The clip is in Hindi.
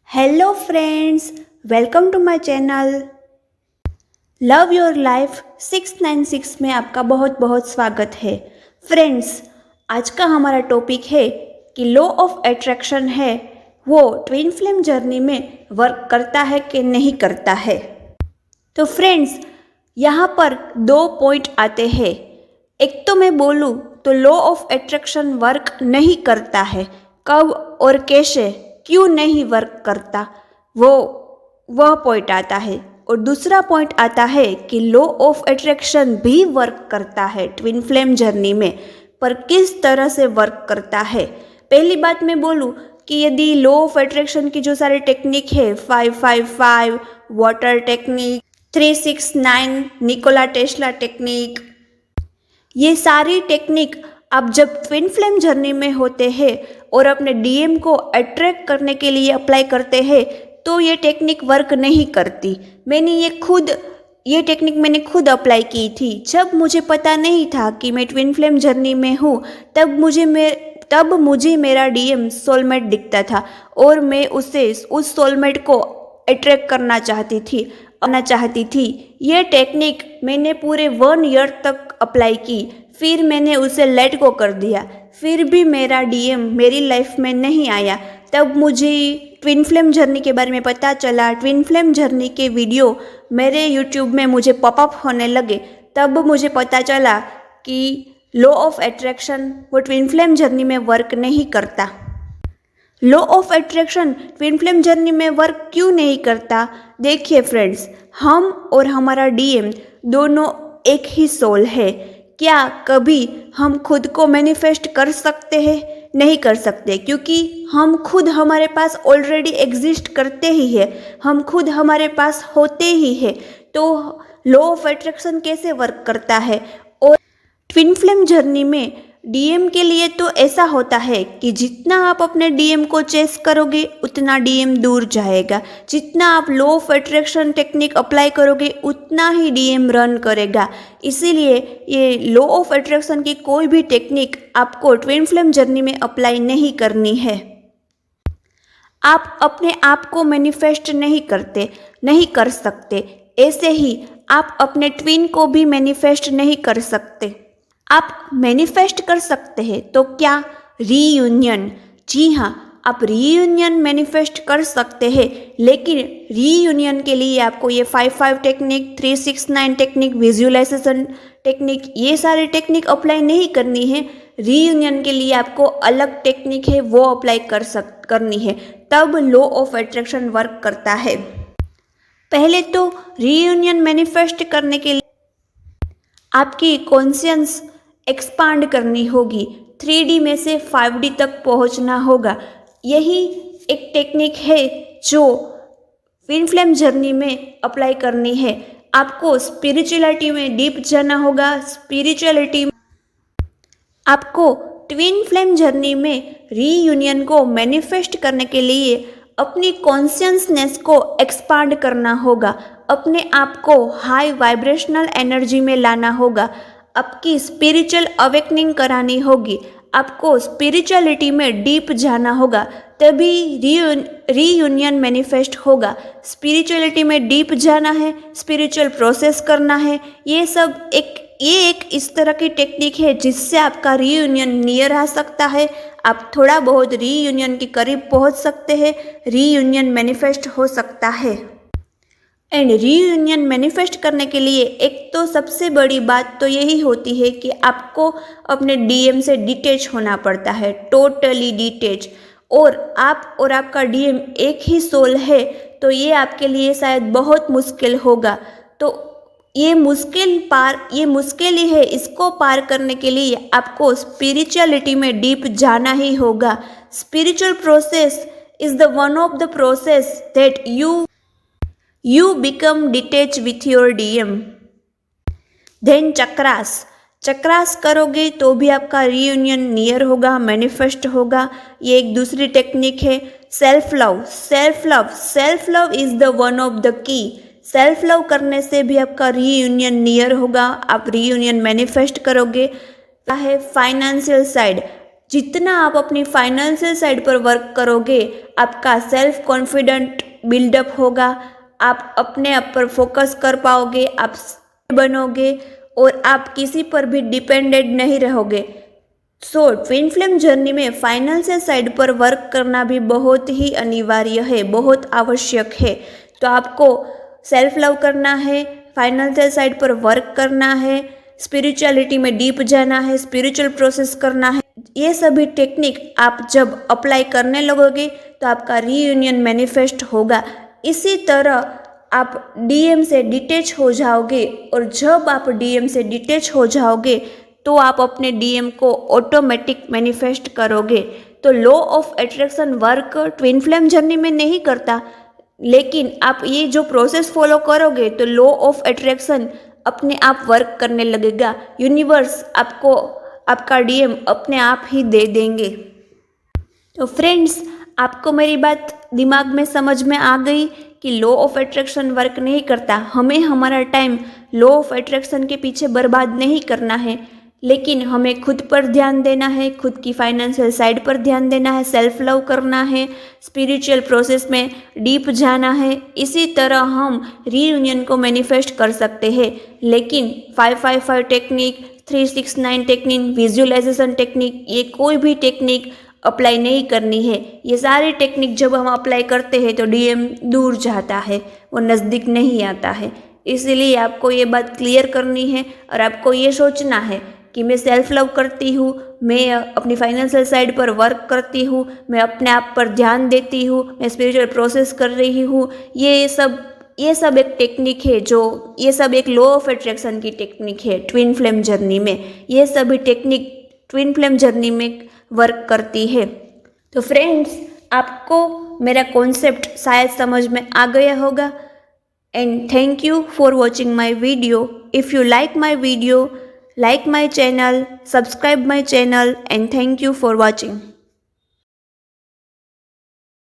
Hello friends, welcome to my channel love your life 696 में आपका बहुत बहुत स्वागत है। फ्रेंड्स, आज का हमारा टॉपिक है कि लॉ ऑफ अट्रैक्शन है वो ट्विन फ्लेम जर्नी में वर्क करता है कि नहीं करता है। तो फ्रेंड्स, यहाँ पर दो पॉइंट आते हैं। एक तो मैं बोलूँ तो लॉ ऑफ अट्रैक्शन वर्क नहीं करता है। कब और कैसे, क्यों नहीं वर्क करता, वह पॉइंट आता है। और दूसरा पॉइंट आता है कि लॉ ऑफ अट्रैक्शन भी वर्क करता है ट्विन फ्लेम जर्नी में, पर किस तरह से वर्क करता है। पहली बात मैं बोलूँ कि यदि लॉ ऑफ अट्रैक्शन की जो सारे टेक्निक है 555 water technique, 369 Nikola Tesla technique, ये सारी टेक्निक आप जब ट्विन फ्लेम जर्नी में होते हैं और अपने डीएम को अट्रैक्ट करने के लिए अप्लाई करते हैं तो ये टेक्निक वर्क नहीं करती। ये टेक्निक मैंने खुद अप्लाई की थी। जब मुझे पता नहीं था कि मैं ट्विन फ्लेम जर्नी में हूँ तब मुझे मेरा डीएम सोलमेट दिखता था और मैं उस सोलमेट को अट्रैक्ट करना चाहती थी। ये टेक्निक मैंने पूरे 1 ईयर तक अप्लाई की, फिर मैंने उसे लेट गो कर दिया। फिर भी मेरा डीएम मेरी लाइफ में नहीं आया। तब मुझे ट्विन फ्लेम जर्नी के बारे में पता चला। ट्विन फ्लेम जर्नी के वीडियो मेरे यूट्यूब में मुझे पॉपअप होने लगे। तब मुझे पता चला कि लॉ ऑफ अट्रैक्शन वो ट्विन फ्लेम जर्नी में वर्क नहीं करता। Law of attraction twin flame journey में वर्क क्यों नहीं करता? देखिए फ्रेंड्स, हम और हमारा डीएम दोनों एक ही सोल है। क्या कभी हम खुद को मैनिफेस्ट कर सकते हैं? नहीं कर सकते, क्योंकि हम खुद हमारे पास ऑलरेडी एग्जिस्ट करते ही है, हम खुद हमारे पास होते ही है। तो लॉ ऑफ अट्रैक्शन कैसे वर्क करता है? और ट्विन फ्लेम जर्नी में डीएम के लिए तो ऐसा होता है कि जितना आप अपने डीएम को चेस करोगे उतना डीएम दूर जाएगा। जितना आप law of attraction technique apply करोगे उतना ही डीएम रन करेगा। इसीलिए ये लॉ ऑफ अट्रैक्शन की कोई भी टेक्निक आपको ट्विन फ्लेम जर्नी में अप्लाई नहीं करनी है। आप अपने आप को मैनिफेस्ट नहीं कर सकते। ऐसे ही आप अपने ट्विन को भी मैनिफेस्ट नहीं कर सकते। आप मैनिफेस्ट कर सकते हैं तो क्या? रीयूनियन। जी हाँ, आप रीयूनियन मैनिफेस्ट कर सकते हैं, लेकिन रीयूनियन के लिए आपको ये 55 टेक्निक, 369 टेक्निक, विजुअलाइजेशन टेक्निक, ये सारी टेक्निक अप्लाई नहीं करनी है। रीयूनियन के लिए आपको अलग टेक्निक है वो अप्लाई करनी है, तब लॉ ऑफ अट्रैक्शन वर्क करता है। पहले तो रीयूनियन मैनिफेस्ट करने के लिए आपकी कॉन्शियंस एक्सपांड करनी होगी, 3D में से 5D तक पहुंचना होगा। यही एक टेक्निक है जो ट्विन फ्लेम जर्नी में अप्लाई करनी है। आपको स्पिरिचुअलिटी में डीप जाना होगा। आपको ट्विन फ्लेम जर्नी में रीयूनियन को मैनिफेस्ट करने के लिए अपनी कॉन्शियसनेस को एक्सपांड करना होगा, अपने आप को हाई वाइब्रेशनल एनर्जी में लाना होगा, आपकी स्पिरिचुअल अवेकनिंग करानी होगी, आपको स्पिरिचुअलिटी में डीप जाना होगा, तभी रीयूनियन मैनिफेस्ट होगा। स्पिरिचुअलिटी में डीप जाना है, स्पिरिचुअल प्रोसेस करना है, ये एक इस तरह की टेक्निक है जिससे आपका रीयूनियन नियर आ सकता है। आप थोड़ा बहुत रीयूनियन के करीब पहुंच सकते हैं, रीयूनियन मैनिफेस्ट हो सकता है। एंड रीयूनियन मैनिफेस्ट करने के लिए एक तो सबसे बड़ी बात तो यही होती है कि आपको अपने डीएम से डिटेच होना पड़ता है, टोटली डिटेच। और आप और आपका डीएम एक ही सोल है, तो ये आपके लिए शायद बहुत मुश्किल होगा। तो ये मुश्किल ही है। इसको पार करने के लिए आपको स्पिरिचुअलिटी में डीप जाना ही होगा। Spiritual process is the one of the process that you become detached with your DM. Then chakras करोगे तो भी आपका रीयूनियन नियर होगा, मैनिफेस्ट होगा। ये एक दूसरी टेक्निक है। Self love is the one of the key. Self love करने से भी आपका रीयूनियन नियर होगा, आप रीयूनियन मैनिफेस्ट करोगे। है फाइनेंशियल साइड। जितना आप अपनी फाइनेंशियल साइड पर वर्क करोगे, आपका सेल्फ कॉन्फिडेंट बिल्डअप होगा, आप अपने आप पर फोकस कर पाओगे, आप बनोगे और आप किसी पर भी डिपेंडेंट नहीं रहोगे। सो ट्विन फ्लेम जर्नी में फाइनेंशियल साइड पर वर्क करना भी बहुत ही अनिवार्य है, बहुत आवश्यक है। तो आपको सेल्फ लव करना है, फाइनेंशियल साइड पर वर्क करना है, स्पिरिचुअलिटी में डीप जाना है, स्पिरिचुअल प्रोसेस करना है। ये सभी टेक्निक आप जब अप्लाई करने लगोगे तो आपका रीयूनियन मैनिफेस्ट होगा। इसी तरह आप डीएम से डिटेच हो जाओगे और जब आप डीएम से डिटेच हो जाओगे तो आप अपने डीएम को ऑटोमेटिक मैनिफेस्ट करोगे। तो law of attraction work twin flame journey में नहीं करता, लेकिन आप ये जो प्रोसेस फॉलो करोगे तो लॉ ऑफ अट्रैक्शन अपने आप वर्क करने लगेगा। यूनिवर्स आपको आपका डीएम अपने आप ही दे देंगे। तो फ्रेंड्स, आपको मेरी बात दिमाग में समझ में आ गई कि लॉ ऑफ अट्रैक्शन वर्क नहीं करता। हमें हमारा टाइम लॉ ऑफ अट्रैक्शन के पीछे बर्बाद नहीं करना है, लेकिन हमें खुद पर ध्यान देना है, खुद की फाइनेंशियल साइड पर ध्यान देना है, सेल्फ लव करना है, स्पिरिचुअल प्रोसेस में डीप जाना है। इसी तरह हम रीयूनियन को मैनिफेस्ट कर सकते हैं। लेकिन 555 टेक्निक, 369 टेक्निक, विजुअलाइजेशन टेक्निक, ये कोई भी टेक्निक अप्लाई नहीं करनी है। ये सारी टेक्निक जब हम अप्लाई करते हैं तो डीएम दूर जाता है, वो नज़दीक नहीं आता है। इसीलिए आपको ये बात क्लियर करनी है और आपको ये सोचना है कि मैं सेल्फ लव करती हूँ, मैं अपनी फाइनेंशियल साइड पर वर्क करती हूँ, मैं अपने आप पर ध्यान देती हूँ, मैं स्पिरिचुअल प्रोसेस कर रही हूँ। ये सब एक टेक्निक है, जो ये सब एक लॉ ऑफ अट्रैक्शन की टेक्निक है ट्विन फ्लेम जर्नी में। ये सभी टेक्निक ट्विन फ्लेम जर्नी में वर्क करती है। तो फ्रेंड्स, आपको मेरा कॉन्सेप्ट शायद समझ में आ गया होगा। And thank you for watching my video. If you like my video, like my channel, subscribe my channel, and thank you for watching.